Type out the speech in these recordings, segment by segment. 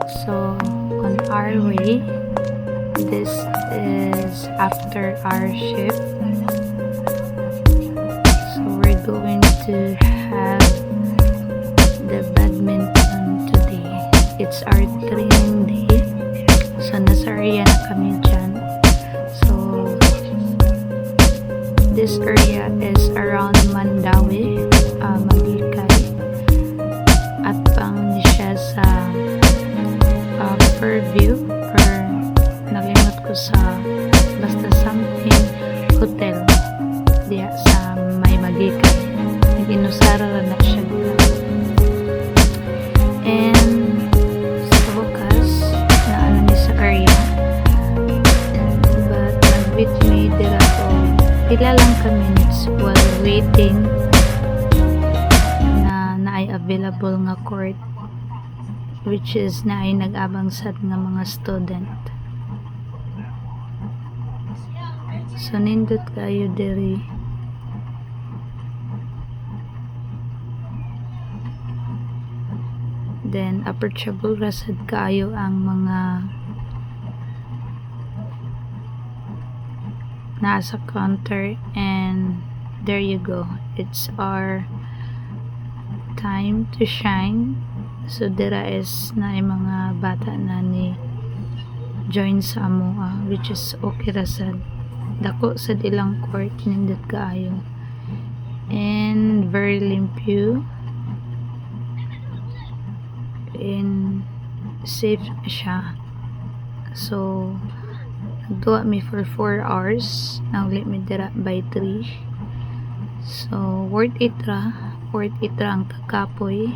So on our way, this is after our shift. So we're going to have the badminton today. It's our training day. So nasa area na kami dyan. So this area is around Mandawi, Maglikay. At pang siya sa Fairview or nalimot ko sa basta something hotel diya sa may Maglikay. Nag-inusara na siya. And sa wakas na ano ni sa area, but nag-meet me dira to pila lang ka minutes while waiting na naay available nga court, which is naay nag-abang sad nga mga student. So nindot kayo diri. Then approachable rasad kayo ang mga nasa counter, and there you go, it's our time to shine. So dira is na mga bata na ni join sa amoa, which is okay rasad, dako sa ilang court, nindot kaayo and very limpyo and safe siya. So nagduwa mi for 4 hours, naulit mi dira by 3. So worth it ra ang kakapoy,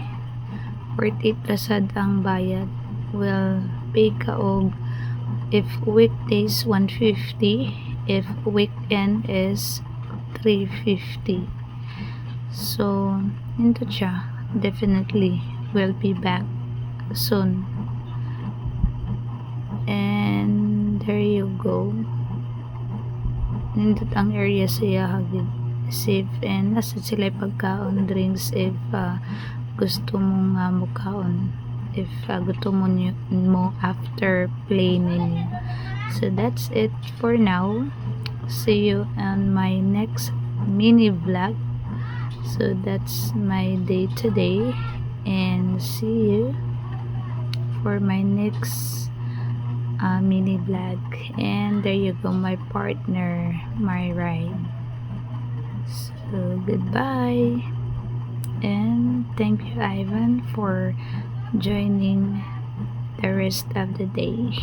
worth it ra sad ang bayad. Well, pay ka og if weekdays 150, if weekend is 350. So into siya, definitely will be back soon. And there you go, nindot ang area siya hagid safe, and nasa sila pagkaon, drinks if gusto mong mukaon, if gusto mo after play ninyo. So that's it for now. See you on my next mini vlog. So that's my day today, and see you for my next mini vlog. And there you go, my partner, my ride. So goodbye, and thank you, Ivan, for joining the rest of the day.